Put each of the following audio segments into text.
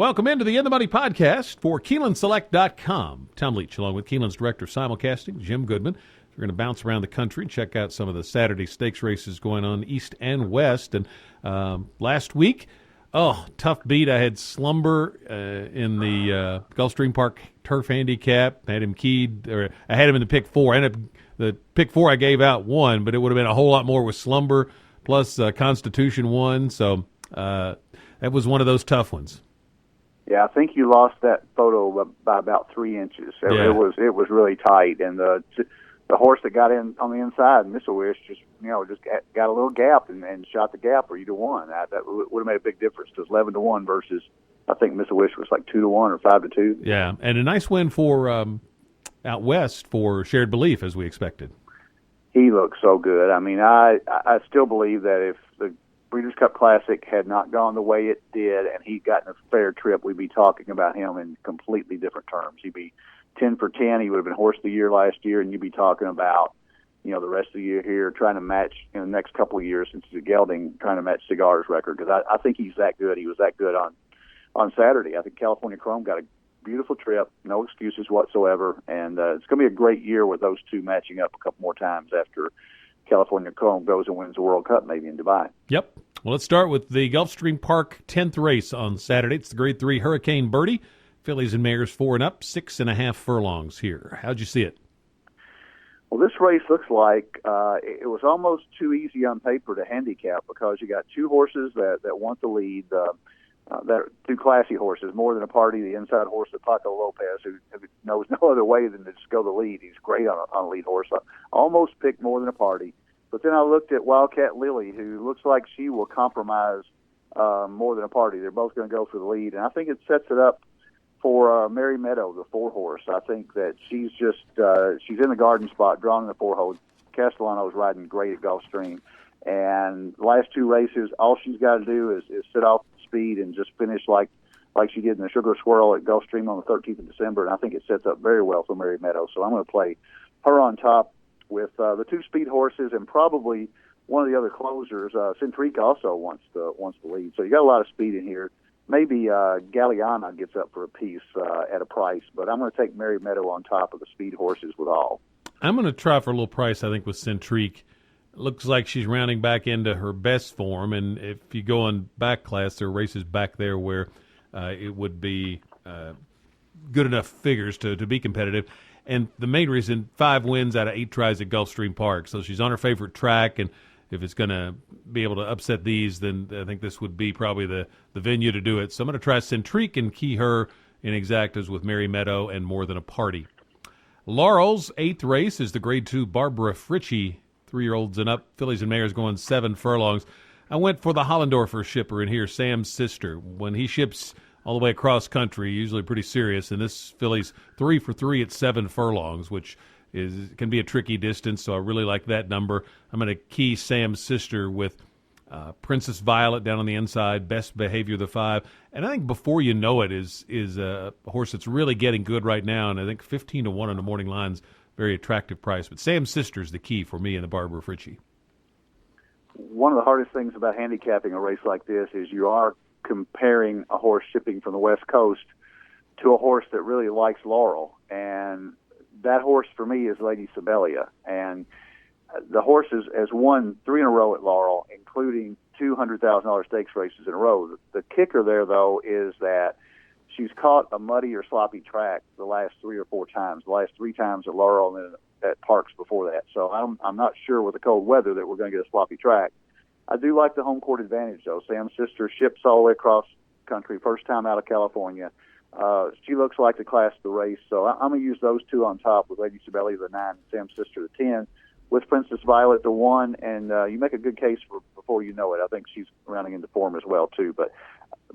Welcome into the In the Money podcast for KeenelandSelect.com. Tom Leach, along with Keeneland's director of simulcasting, Jim Goodman. We're going to bounce around the country and check out some of the Saturday stakes races going on east and west. And last week, tough beat. I had Slumber in the Gulfstream Park Turf Handicap. I had him keyed, or I had him in the pick four. The pick four I gave out one, but it would have been a whole lot more with Slumber plus Constitution one. So that was one of those tough ones. Yeah, I think you lost that photo by about 3 inches. Yeah. It was really tight, and the horse that got in on the inside, Missile-Wish, just got a little gap and shot the gap, or you'd have won. That would have made a big difference. It was 11-1 versus, I think Missile-Wish was like 2-1 or 5-2. Yeah, and a nice win for out west for Shared Belief, as we expected. He looked so good. I mean, I still believe that if the Breeders' Cup Classic had not gone the way it did and he'd gotten a fair trip, we'd be talking about him in completely different terms. He'd be 10 for 10. He would have been Horse of the Year last year, and you'd be talking about, the rest of the year here, trying to match in the next couple of years since he's a gelding, trying to match Cigar's record, because I think he's that good. He was that good on Saturday. I think California Chrome got a beautiful trip, no excuses whatsoever, and it's going to be a great year with those two matching up a couple more times after California Chrome goes and wins the World Cup maybe in Dubai. Yep. Well, let's start with the Gulfstream Park 10th race on Saturday. It's the Grade 3 Hurricane Bertie. Fillies and mares 4 and up, 6.5 furlongs here. How'd you see it? Well, this race looks like it was almost too easy on paper to handicap, because you got two horses that want the lead. They're two classy horses, More Than a Party, the inside horse of Paco Lopez, who knows no other way than to just go the lead. He's great on a lead horse. I almost picked More Than a Party. But then I looked at Wildcat Lily, who looks like she will compromise More Than a Party. They're both going to go for the lead. And I think it sets it up for Mary Meadow, the 4-horse. I think that she's in the garden spot, drawn in the 4-hole. Castellano's riding great at Gulfstream. And the last two races, all she's got to do is sit off speed and just finish like she did in the Sugar Swirl at Gulfstream on the 13th of December. And I think it sets up very well for Mary Meadow. So I'm going to play her on top with the two speed horses, and probably one of the other closers. Centrique also wants the lead. So you got a lot of speed in here. Maybe Galliana gets up for a piece at a price, but I'm going to take Mary Meadow on top of the speed horses with all. I'm going to try for a little price, I think, with Centrique. Looks like she's rounding back into her best form, and if you go on back class, there are races back there where it would be good enough figures to be competitive. And the main reason, 5 wins out of 8 tries at Gulfstream Park. So she's on her favorite track, and if it's going to be able to upset these, then I think this would be probably the venue to do it. So I'm going to try Centrique and key her in exactas with Mary Meadow and More Than a Party. Laurel's 8th race is the Grade 2 Barbara Fritchie, 3-year-olds and up. Fillies and mares going 7 furlongs. I went for the Hollendorfer shipper in here, Sam's sister. When he ships all the way across country, usually pretty serious, and this filly's 3 for 3 at 7 furlongs, which can be a tricky distance, so I really like that number. I'm going to key Sam's sister with Princess Violet down on the inside, Best Behavior the 5, and I think Before You Know It is a horse that's really getting good right now, and I think 15-1 on the morning line's very attractive price. But Sam's sister's the key for me in the Barbara Fritchie. One of the hardest things about handicapping a race like this is you are comparing a horse shipping from the West Coast to a horse that really likes Laurel, and that horse for me is Lady Sibelia. And the horse has won 3 in a row at Laurel, including $200,000 stakes races in a row. The kicker there, though, is that she's caught a muddy or sloppy track the last 3 or 4 times. The last 3 times at Laurel and then at Parks before that. So I'm not sure with the cold weather that we're going to get a sloppy track. I do like the home court advantage, though. Sam's sister ships all the way across country, first time out of California. She looks like the class of the race, so I'm going to use those two on top with Lady Sibelia the 9 and Sam's sister the 10, with Princess Violet the 1, and you make a good case for Before You Know It. I think she's rounding into form as well, too. But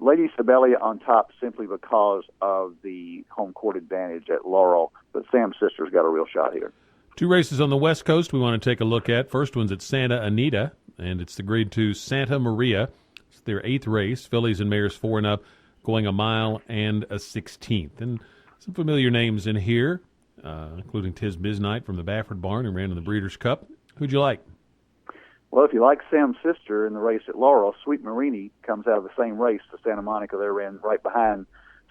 Lady Sibelia on top simply because of the home court advantage at Laurel, but Sam's sister's got a real shot here. 2 races on the West Coast we want to take a look at. First one's at Santa Anita, and it's the Grade 2 Santa Maria. It's their 8th race, fillies and mares 4 and up, going a mile and a 16th. And some familiar names in here, including Tiz Midnight from the Baffert Barn, who ran in the Breeders' Cup. Who'd you like? Well, if you like Sam's sister in the race at Laurel, Sweet Marini comes out of the same race to Santa Monica. They're in right behind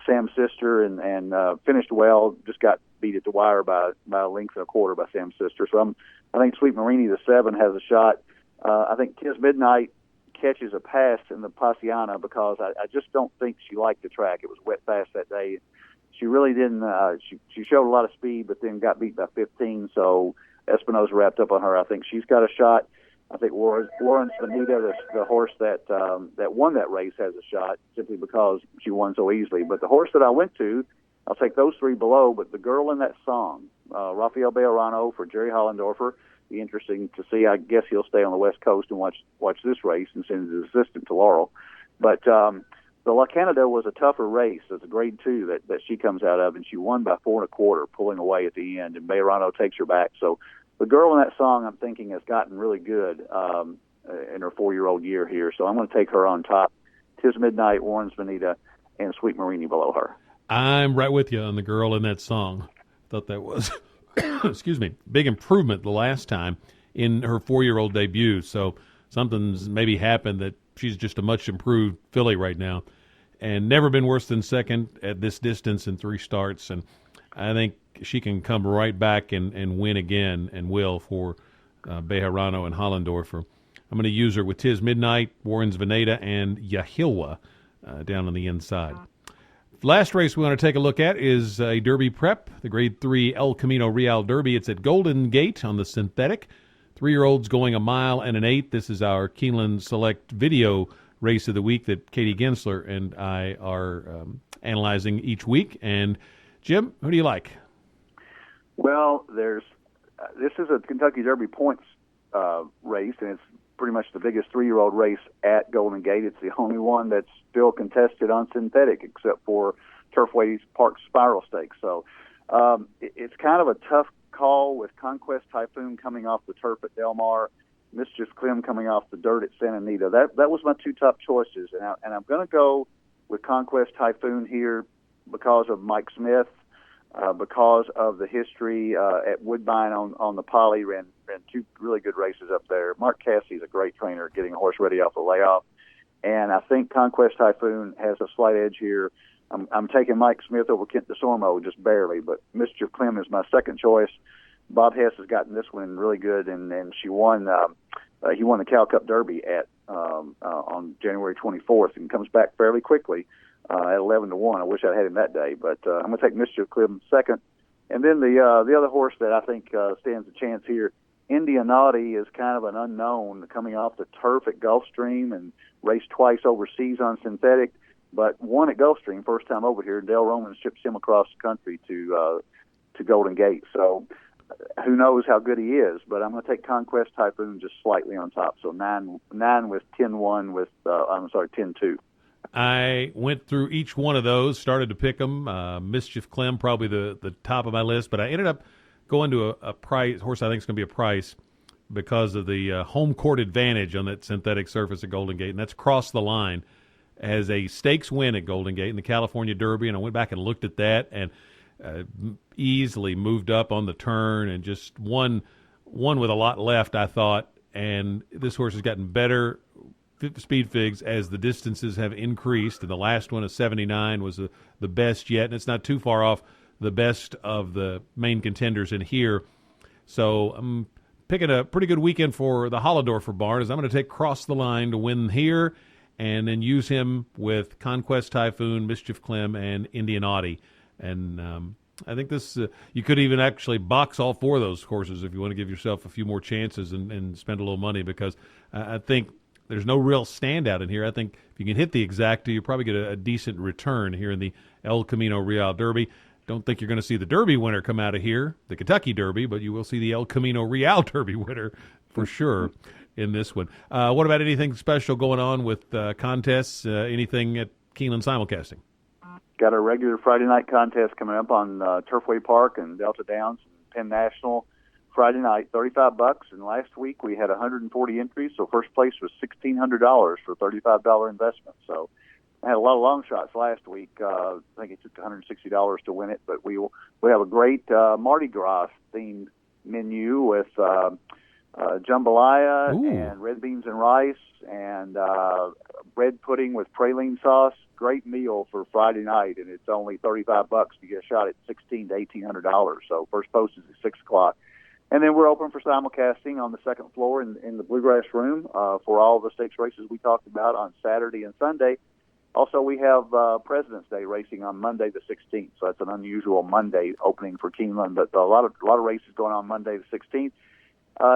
Sam's sister and finished well. Just got beat at the wire by a length and a quarter by Sam's sister. So I think Sweet Marini, the 7, has a shot. I think Tis Midnight catches a pass in the Passiana because I just don't think she liked the track. It was wet fast that day. She really didn't. She showed a lot of speed, but then got beat by 15. So Espinosa wrapped up on her. I think she's got a shot. I think Warren's Bonita, the horse that won that race, has a shot simply because she won so easily. But the horse that I went to, I'll take those 3 below. But the girl in that song, Rafael Bejarano for Jerry Hollendorfer. Be interesting to see. I guess he'll stay on the West Coast and watch this race and send his assistant to Laurel. But the La Canada was a tougher race. It's a grade 2 that she comes out of, and she won by 4 1/4, pulling away at the end. And Bejarano takes her back. So the girl in that song, I'm thinking, has gotten really good in her 4-year-old year here. So I'm going to take her on top. Tis Midnight, Warren's Bonita, and Sweet Marini below her. I'm right with you on the girl in that song. Thought that was, excuse me, big improvement the last time in her 4-year-old debut. So something's maybe happened that she's just a much improved filly right now, and never been worse than second at this distance in 3 starts. And I think she can come right back and win again, and will, for Bejarano and Hollendorfer. I'm going to use her with Tis Midnight, Warren's Veneta, and Yahilwa down on the inside. Last race we want to take a look at is a Derby prep, the Grade 3 El Camino Real Derby. It's at Golden Gate on the synthetic. 3-year-olds going 1 mile and 1/8. This is our Keeneland Select video race of the week that Katie Gensler and I are analyzing each week. And Jim, who do you like? Well, this is a Kentucky Derby points race, and it's pretty much the biggest 3-year-old race at Golden Gate. It's the only one that's still contested on synthetic, except for Turfway Park Spiral Stakes. So it's kind of a tough call with Conquest Typhoon coming off the turf at Del Mar, Mischief Clem coming off the dirt at Santa Anita. That was my 2 top choices, and I'm going to go with Conquest Typhoon here because of Mike Smith. Because of the history at Woodbine on the Poly, ran 2 really good races up there. Mark Cassie's a great trainer, getting a horse ready off the layoff, and I think Conquest Typhoon has a slight edge here. I'm taking Mike Smith over Kent DeSormo just barely, but Mischief Clem is my second choice. Bob Hess has gotten this one really good, and she won. He won the Cal Cup Derby on January 24th, and comes back fairly quickly. At 11-1. I wish I'd had him that day, but I'm going to take Mischief Clem second. And then the other horse that I think stands a chance here, Indianati, is kind of an unknown, coming off the turf at Gulfstream and raced twice overseas on synthetic, but won at Gulfstream first time over here. Dale Romans ships him across the country to Golden Gate. So who knows how good he is, but I'm going to take Conquest Typhoon just slightly on top. So 9 with 10-1 with 10-2. I went through each one of those, started to pick them. Mischief Clem, probably the top of my list, but I ended up going to a price horse I think is going to be a price because of the home court advantage on that synthetic surface at Golden Gate, and that's Cross the Line as a stakes win at Golden Gate in the California Derby, and I went back and looked at that and easily moved up on the turn and just won with a lot left, I thought, and this horse has gotten better speed figs as the distances have increased, and the last one of 79 was the best yet, and it's not too far off the best of the main contenders in here. So I'm picking a pretty good weekend for the Hollendorfer barn, as I'm going to take Cross the Line to win here and then use him with Conquest Typhoon, Mischief Clem, and Indianati. And I think this you could even actually box all 4 of those horses if you want to give yourself a few more chances and spend a little money, because I think there's no real standout in here. I think if you can hit the exacta, you probably get a decent return here in the El Camino Real Derby. Don't think you're going to see the Derby winner come out of here, the Kentucky Derby, but you will see the El Camino Real Derby winner for sure in this one. What about anything special going on with contests, anything at Keeneland simulcasting? Got a regular Friday night contest coming up on Turfway Park and Delta Downs, Penn National. Friday night, $35, and last week we had 140 entries, so first place was $1,600 for a $35 investment. So I had a lot of long shots last week. I think it took $160 to win it, but we have a great Mardi Gras themed menu with jambalaya Ooh. and red beans and rice and bread pudding with praline sauce. Great meal for Friday night, and it's only $35 to get a shot at $1,600 to $1,800. So first post is at 6:00. And then we're open for simulcasting on the second floor in the Bluegrass Room for all the stakes races we talked about on Saturday and Sunday. Also, we have President's Day racing on Monday the 16th, so that's an unusual Monday opening for Keeneland. But a lot of races going on Monday the 16th,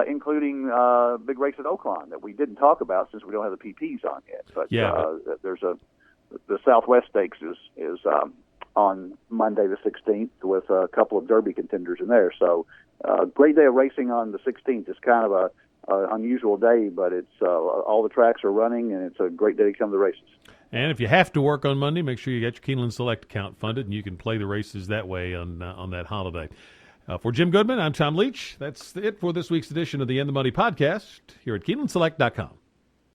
including big race at Oaklawn that we didn't talk about since we don't have the PPs on yet. But there's the Southwest Stakes is on Monday the 16th with a couple of Derby contenders in there. So great day of racing on the 16th. It's kind of a unusual day, but it's all the tracks are running, and it's a great day to come to the races. And if you have to work on Monday, make sure you get your Keeneland Select account funded, and you can play the races that way on that holiday. For Jim Goodman, I'm Tom Leach. That's it for this week's edition of the In the Money podcast here at KeenelandSelect.com.